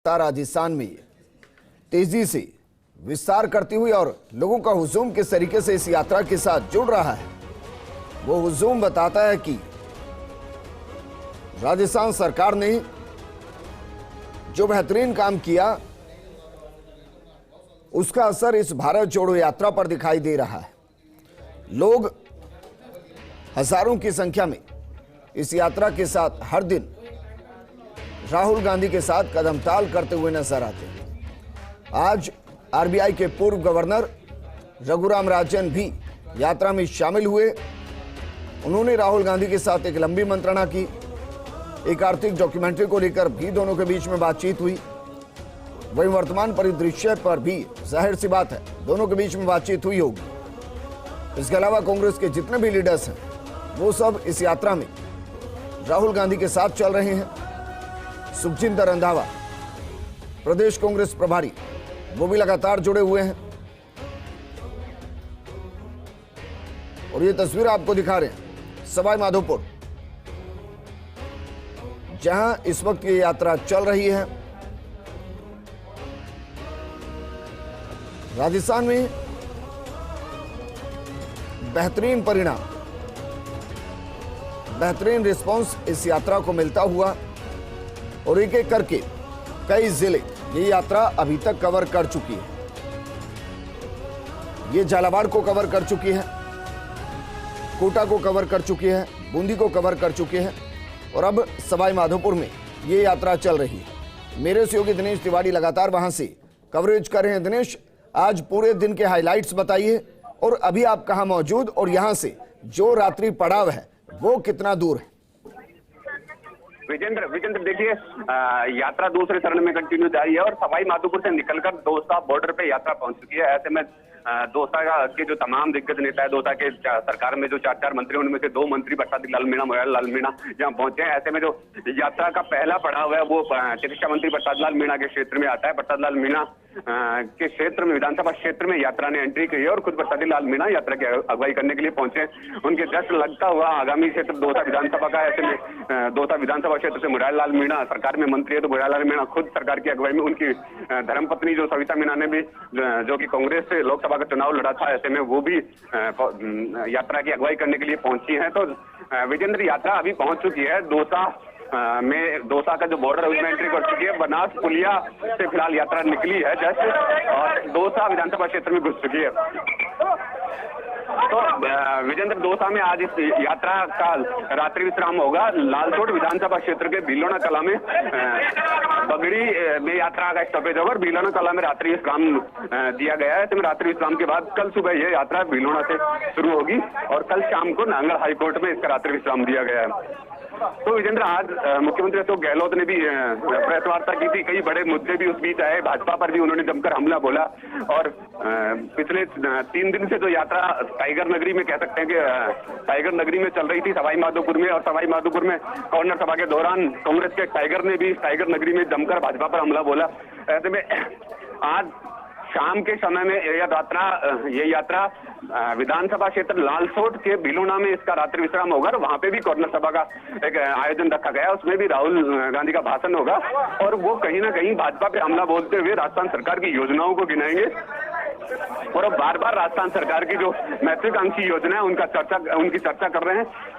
राजस्थान में तेजी से विस्तार करती हुई और लोगों का हुजूम किस तरीके से इस यात्रा के साथ जुड़ रहा है, वो हुजूम बताता है कि राजस्थान सरकार ने जो बेहतरीन काम किया उसका असर इस भारत जोड़ो यात्रा पर दिखाई दे रहा है। लोग हजारों की संख्या में इस यात्रा के साथ हर दिन राहुल गांधी के साथ कदमताल करते हुए नजर आते हैं। आज आरबीआई के पूर्व गवर्नर रघुराम राजन भी यात्रा में शामिल हुए। उन्होंने राहुल गांधी के साथ एक लंबी मंत्रणा की। एक आर्थिक डॉक्यूमेंट्री को लेकर भी दोनों के बीच में बातचीत हुई। वहीं वर्तमान परिदृश्य पर भी जाहिर सी बात है दोनों के बीच में बातचीत हुई होगी। इसके अलावा कांग्रेस के जितने भी लीडर्स हैं वो सब इस यात्रा में राहुल गांधी के साथ चल रहे हैं। सुखजिंदर रंधावा प्रदेश कांग्रेस प्रभारी वो भी लगातार जुड़े हुए हैं और ये तस्वीर आपको दिखा रहे हैं सवाई माधोपुर, जहां इस वक्त ये यात्रा चल रही है। राजस्थान में बेहतरीन परिणाम, बेहतरीन रिस्पांस इस यात्रा को मिलता हुआ और एक एक करके कई जिले ये यात्रा अभी तक कवर कर चुकी है। ये झालावाड़ को कवर कर चुकी है, कोटा को कवर कर चुकी है, बूंदी को कवर कर चुकी है और अब सवाई माधोपुर में ये यात्रा चल रही है। मेरे सहयोगी दिनेश तिवारी लगातार वहां से कवरेज कर रहे हैं। दिनेश, आज पूरे दिन के हाइलाइट्स बताइए और अभी आप कहां मौजूद और यहां से जो रात्रि पड़ाव है वो कितना दूर है? विजेंद्र देखिए, यात्रा दूसरे चरण में कंटिन्यू जारी है और सवाई माधोपुर से निकलकर दौसा बॉर्डर पे यात्रा पहुंच चुकी है। ऐसे में दौसा के जो तमाम दिग्गज नेता है, दौसा के सरकार में जो चार मंत्री उनमें से 2 मंत्री प्रसाद लाल मीणा, मोहन लाल मीणा जहां पहुंचे हैं। ऐसे में जो यात्रा का पहला पड़ाव है वो चिकित्सा मंत्री प्रसाद लाल मीणा के क्षेत्र में आता है। प्रसाद लाल मीणा के क्षेत्र में, विधानसभा क्षेत्र में यात्रा ने एंट्री की है और खुद प्रसाद लाल मीणा यात्रा की अगुवाई करने के लिए पहुंचे। उनके जस्ट लगता हुआ आगामी क्षेत्र दौसा विधानसभा का। ऐसे में दौसा विधानसभा क्षेत्र से मुरारी लाल मीणा सरकार में मंत्री है, तो मुरारी लाल मीणा खुद सरकार की अगुवाई में, उनकी धर्मपत्नी जो सविता मीणा ने भी, जो कि कांग्रेस से लोकसभा का चुनाव लड़ा था, ऐसे में वो भी यात्रा की अगुवाई करने के लिए पहुंची है। तो विजेंद्र, यात्रा अभी पहुंच चुकी है दौसा में। दौसा का जो बॉर्डर है उसमें एंट्री कर चुकी है। बनास पुलिया से फिलहाल यात्रा निकली है जस्ट और दौसा विधानसभा क्षेत्र में घुस चुकी है। तो विजेंद्र, दौसा में आज इस यात्रा का रात्रि विश्राम होगा। लालसोट विधानसभा क्षेत्र के भीलोना कला में बगड़ी में यात्रा का स्टॉपेज होगा और भीलोना कला में रात्रि विश्राम दिया गया है। तो रात्रि विश्राम के बाद कल सुबह ये यात्रा भीलोना से शुरू होगी और कल शाम को नांगल हाईकोर्ट में इसका रात्रि विश्राम दिया गया है। तो विजेंद्र, आज मुख्यमंत्री अशोक गहलोत ने भी प्रेस वार्ता की थी। कई बड़े मुद्दे भी उस बीच आए। भाजपा पर भी उन्होंने जमकर हमला बोला और पिछले 3 दिन से जो यात्रा टाइगर नगरी में, कह सकते हैं कि टाइगर नगरी में चल रही थी सवाई माधोपुर में, और सवाई माधोपुर में कॉर्नर सभा के दौरान कांग्रेस के टाइगर ने भी टाइगर नगरी में जमकर भाजपा पर हमला बोला। ऐसे में आज शाम के समय में ये यात्रा विधानसभा क्षेत्र लालसोट के भीलोना में इसका रात्रि विश्राम होगा और वहां पे भी कॉर्नर सभा का एक आयोजन रखा गया है। उसमें भी राहुल गांधी का भाषण होगा और वो कहीं ना कहीं भाजपा पे हमला बोलते हुए राजस्थान सरकार की योजनाओं को गिनाएंगे और अब बार बार राजस्थान सरकार की जो महत्वाकांक्षी योजना है उनकी चर्चा कर रहे हैं।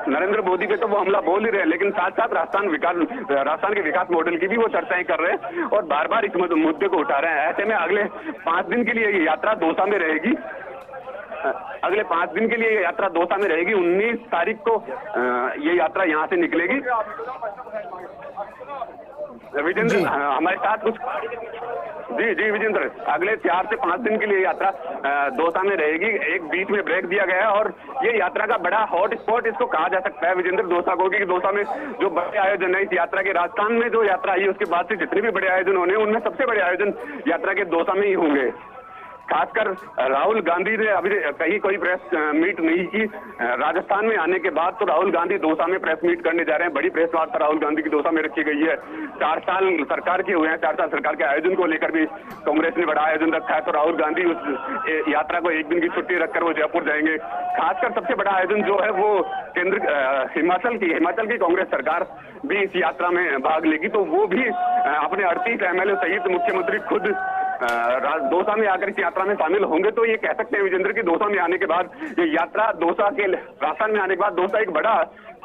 नरेंद्र मोदी पे तो वो हमला बोल ही रहे हैं, लेकिन साथ साथ राजस्थान के विकास मॉडल की भी वो चर्चाएं कर रहे हैं और बार बार इस मुद्दे को उठा रहे हैं। ऐसे में अगले 5 दिन के लिए ये यात्रा दौसा में रहेगी। अगले 5 दिन के लिए ये यात्रा दौसा में रहेगी। 19 तारीख को ये यात्रा यहाँ से निकलेगी। विजेंद्र, हमारे साथ कुछ जी विजेंद्र, अगले 4 से 5 दिन के लिए यात्रा दौसा में रहेगी। एक बीच में ब्रेक दिया गया है और ये यात्रा का बड़ा हॉट स्पॉट इसको कहा जा सकता है विजेंद्र दौसा को, क्योंकि दौसा में जो बड़े आयोजन है इस यात्रा के, राजस्थान में जो यात्रा आई उसके बाद से जितने भी बड़े आयोजन होने उनमें सबसे बड़े आयोजन यात्रा के दौसा में ही होंगे। खासकर राहुल गांधी ने अभी कहीं कोई प्रेस मीट नहीं की। राजस्थान में आने के बाद तो राहुल गांधी दौसा में प्रेस मीट करने जा रहे हैं। बड़ी प्रेस वार्ता राहुल गांधी की दौसा में रखी गई है। 4 साल सरकार के हुए हैं, 4 साल सरकार के आयोजन को लेकर भी कांग्रेस ने बड़ा आयोजन रखा है, तो राहुल गांधी उस यात्रा को एक दिन की छुट्टी रखकर वो जयपुर जाएंगे। खासकर सबसे बड़ा आयोजन जो है वो हिमाचल की कांग्रेस सरकार भी इस यात्रा में भाग लेगी, तो वो भी अपने 38 MLA सहित मुख्यमंत्री खुद दौसा में आकर इस यात्रा में शामिल होंगे। तो ये कह सकते हैं विजेंद्र की दौसा में आने के बाद ये यात्रा दौसा के राजस्थान में आने के बाद दौसा एक बड़ा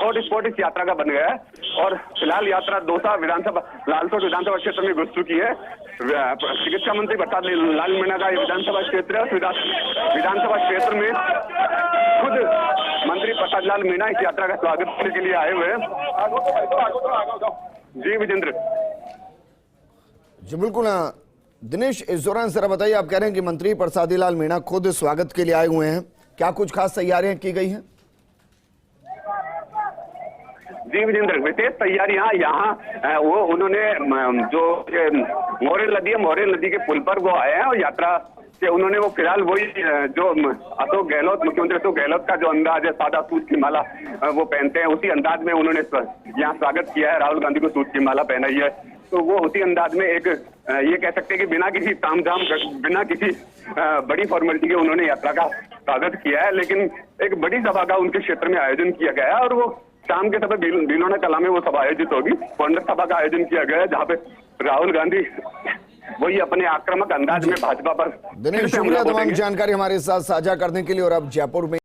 हॉट स्पॉट इस यात्रा का बन गया है। और फिलहाल यात्रा दौसा विधानसभा लालसोट विधानसभा क्षेत्र में घुस चुकी है। चिकित्सा मंत्री प्रसाद लाल मीणा का विधानसभा क्षेत्र है। विधानसभा क्षेत्र में खुद मंत्री प्रसाद लाल मीणा इस यात्रा का स्वागत करने के लिए आए हुए हैं। जी विजेंद्र। जी बिल्कुल दिनेश, इस दौरान जरा बताइए, आप कह रहे हैं कि मंत्री प्रसादी लाल मीणा खुद स्वागत के लिए आए हुए हैं, क्या कुछ खास तैयारियां की गई हैं? जी विजेंद्र, विशेष तैयारियां यहाँ वो उन्होंने जो मोरेल नदी के पुल पर वो आए हैं और यात्रा से उन्होंने वो फिलहाल वही जो मुख्यमंत्री अशोक गहलोत का जो अंदाज है, सादा सूट की माला वो पहनते हैं, उसी अंदाज में उन्होंने यहाँ स्वागत किया है। राहुल गांधी को सूट की माला पहनाई है, तो वो उसी अंदाज में एक ये कह सकते हैं कि बिना किसी तामझाम बिना किसी बड़ी फॉर्मेलिटी के उन्होंने यात्रा का स्वागत किया है। लेकिन एक बड़ी सभा का उनके क्षेत्र में आयोजन किया गया है और वो शाम के समय बिलोना कला में वो सभा आयोजित होगी। कांग्रेस सभा का आयोजन किया गया है, जहाँ पे राहुल गांधी वही अपने आक्रामक अंदाज में भाजपा पर। दिनेश, शुक्रिया तमाम जानकारी हमारे साथ साझा करने के लिए। और अब जयपुर में